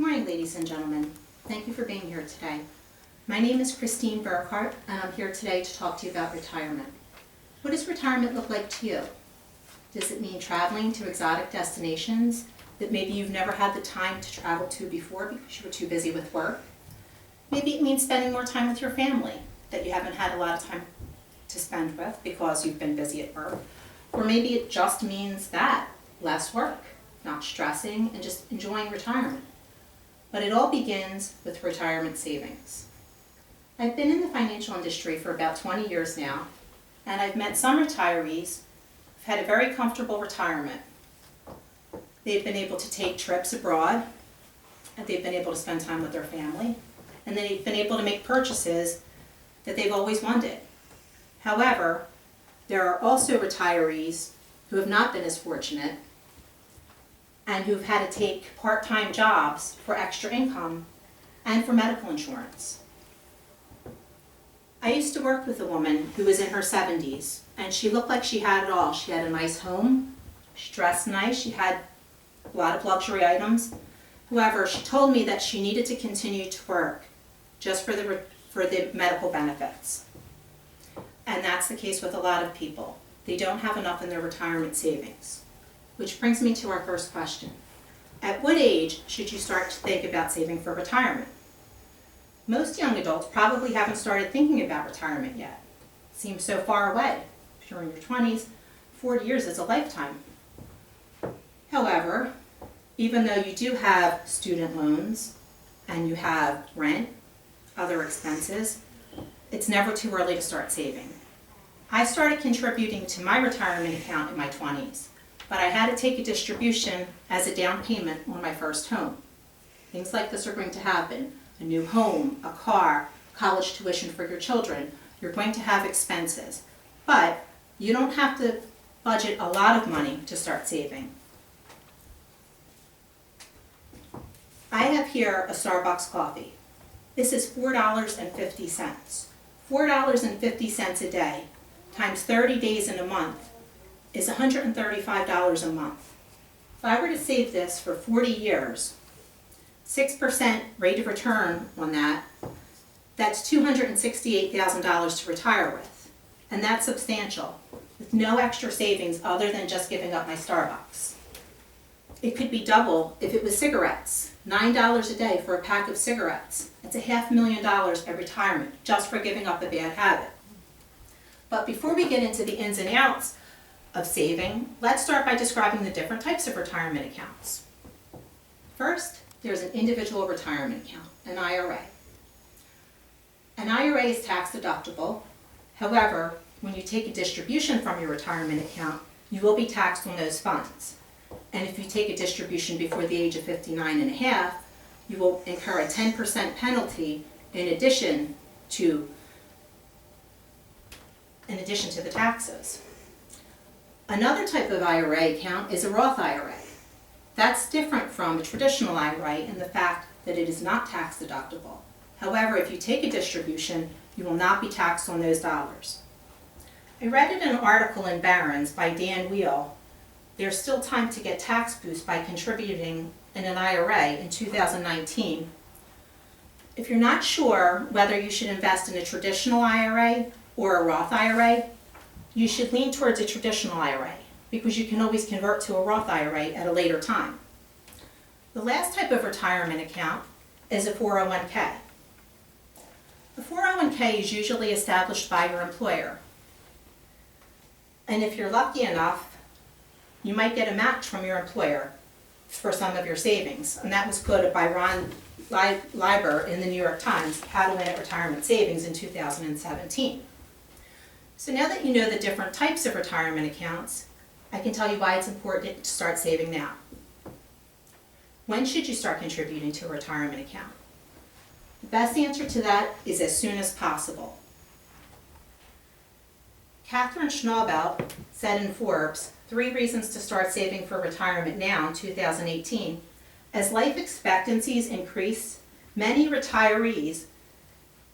morning, ladies and gentlemen. Thank you for being here today. My name is Christine Burghart, and I'm here today to talk to you about retirement. What does retirement look like to you? Does it mean traveling to exotic destinations that maybe you've never had the time to travel to before because you were too busy with work? Maybe it means spending more time with your family that you haven't had a lot of time to spend with because you've been busy at work. Or maybe it just means that, less work, not stressing, and just enjoying retirement. But it all begins with retirement savings. I've been in the financial industry for about 20 years now, and I've met some retirees who've had a very comfortable retirement. They've been able to take trips abroad, and they've been able to spend time with their family, and they've been able to make purchases that they've always wanted. However, there are also retirees who have not been as fortunate and who've had to take part-time jobs for extra income and for medical insurance. I used to work with a woman who was in her 70s, and she looked like she had it all. She had a nice home, she dressed nice, she had a lot of luxury items. However, she told me that she needed to continue to work just for the medical benefits. And that's the case with a lot of people. They don't have enough in their retirement savings. Which brings me to our first question. At what age should you start to think about saving for retirement? Most young adults probably haven't started thinking about retirement yet. It seems so far away. If you're in your 20s, 40 years is a lifetime. However, even though you do have student loans and you have rent, other expenses, it's never too early to start saving. I started contributing to my retirement account in my 20s. But I had to take a distribution as a down payment on my first home. Things like this are going to happen. A new home, a car, college tuition for your children. You're going to have expenses. But you don't have to budget a lot of money to start saving. I have here a Starbucks coffee. This is $4.50. $4.50 a day times 30 days in a month is $135 a month. If I were to save this for 40 years, 6% rate of return on that, that's $268,000 to retire with. And that's substantial, with no extra savings other than just giving up my Starbucks. It could be double if it was cigarettes. $9 a day for a pack of cigarettes. That's $500,000 at retirement just for giving up a bad habit. But before we get into the ins and outs of saving, let's start by describing the different types of retirement accounts. First, there's an individual retirement account, an IRA. An IRA is tax deductible. However, when you take a distribution from your retirement account, you will be taxed on those funds. And if you take a distribution before the age of 59 and a half, you will incur a 10% penalty in addition to the taxes. Another type of IRA account is a Roth IRA. That's different from a traditional IRA in the fact that it is not tax deductible. However, if you take a distribution, you will not be taxed on those dollars. I read in an article in Barron's by Dan Wheel, there's still time to get tax boost by contributing in an IRA in 2019. If you're not sure whether you should invest in a traditional IRA or a Roth IRA, you should lean towards a traditional IRA because you can always convert to a Roth IRA at a later time. The last type of retirement account is a 401k. A 401k is usually established by your employer. And if you're lucky enough, you might get a match from your employer for some of your savings. And that was quoted by Ron Lieber in the New York Times, How to Win at Retirement Savings in 2017. So now that you know the different types of retirement accounts, I can tell you why it's important to start saving now. When should you start contributing to a retirement account? The best answer to that is as soon as possible. Catherine Schnaubelt said in Forbes, 3 reasons to start saving for retirement now in 2018. As life expectancies increase, many retirees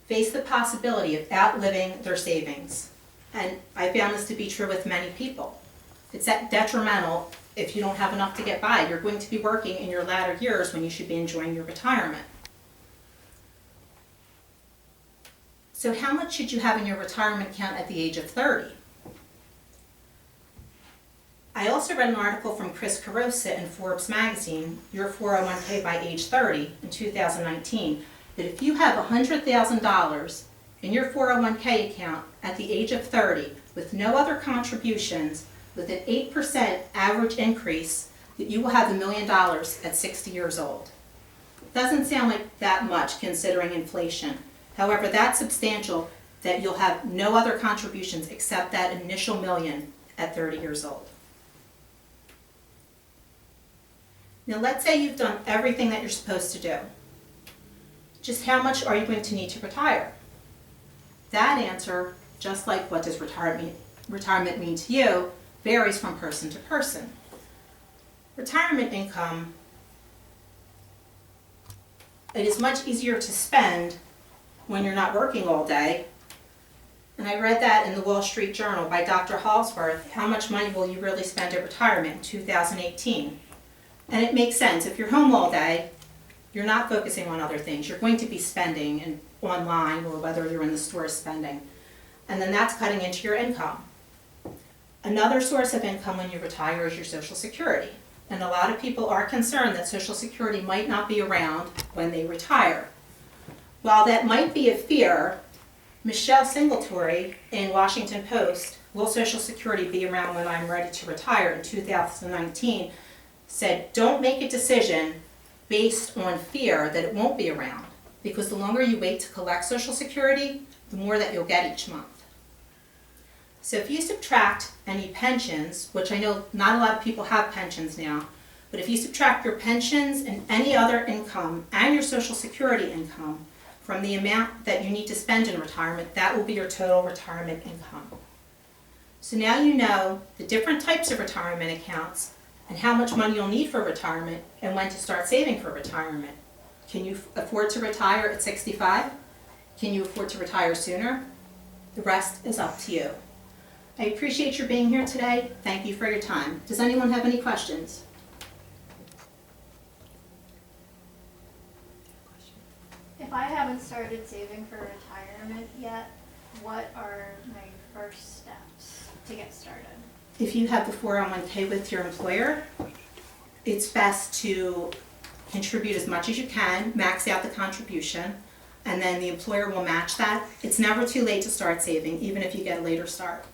face the possibility of outliving their savings. And I found this to be true with many people. It's detrimental if you don't have enough to get by. You're going to be working in your latter years when you should be enjoying your retirement. So how much should you have in your retirement account at the age of 30? I also read an article from Chris Carosa in Forbes magazine, Your 401k by Age 30 in 2019, that if you have $100,000 in your 401k account at the age of 30 with no other contributions, with an 8% average increase, that you will have $1 million at 60 years old. Doesn't sound like that much considering inflation. However, that's substantial that you'll have no other contributions except that initial $1 million at 30 years old. Now let's say you've done everything that you're supposed to do. Just how much are you going to need to retire? That answer, just like what does retirement mean to you, varies from person to person. Retirement income, it is much easier to spend when you're not working all day. And I read that in the Wall Street Journal by Dr. Halsworth, How Much Money Will You Really Spend at Retirement in 2018. And it makes sense. If you're home all day, you're not focusing on other things. You're going to be spending and online or whether you're in the store spending. And then that's cutting into your income. Another source of income when you retire is your Social Security. And a lot of people are concerned that Social Security might not be around when they retire. While that might be a fear, Michelle Singletary in Washington Post, Will Social Security Be Around When I'm Ready to Retire in 2019, said don't make a decision based on fear that it won't be around, because the longer you wait to collect Social Security, the more that you'll get each month. So if you subtract any pensions, which I know not a lot of people have pensions now, but if you subtract your pensions and any other income and your Social Security income from the amount that you need to spend in retirement, that will be your total retirement income. So now you know the different types of retirement accounts and how much money you'll need for retirement and when to start saving for retirement. Can you afford to retire at 65? Can you afford to retire sooner? The rest is up to you. I appreciate your being here today. Thank you for your time. Does anyone have any questions? If I haven't started saving for retirement yet, what are my first steps to get started? If you have the 401k with your employer, it's best to contribute as much as you can, max out the contribution, and then the employer will match that. It's never too late to start saving, even if you get a later start.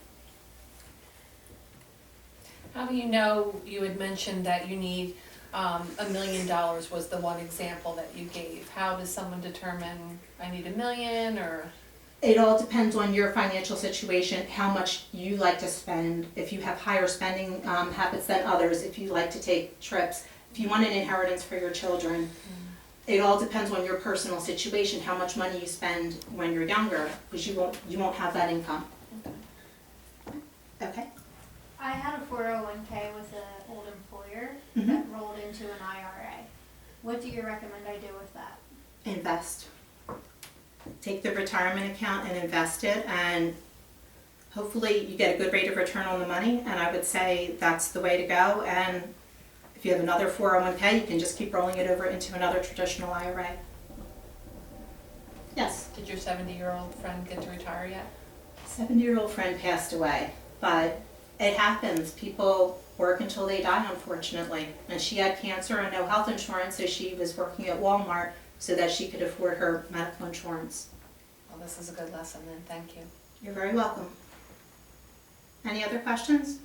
How do you know, you had mentioned that you need $1 million was the one example that you gave. How does someone determine I need $1 million or? It all depends on your financial situation, how much you like to spend, if you have higher spending habits than others, if you like to take trips, if you want an inheritance for your children. It all depends on your personal situation, how much money you spend when you're younger, because you won't have that income. Okay. I had a 401k with an old employer Mm-hmm. that rolled into an IRA. What do you recommend I do with that? Invest. Take the retirement account and invest it, and hopefully you get a good rate of return on the money, and I would say that's the way to go. And if you have another 401k, you can just keep rolling it over into another traditional IRA. Yes? Did your 70-year-old friend get to retire yet? 70-year-old friend passed away, but it happens. People work until they die, unfortunately. And she had cancer and no health insurance, so she was working at Walmart so that she could afford her medical insurance. Well, this is a good lesson then, thank you. You're very welcome. Any other questions?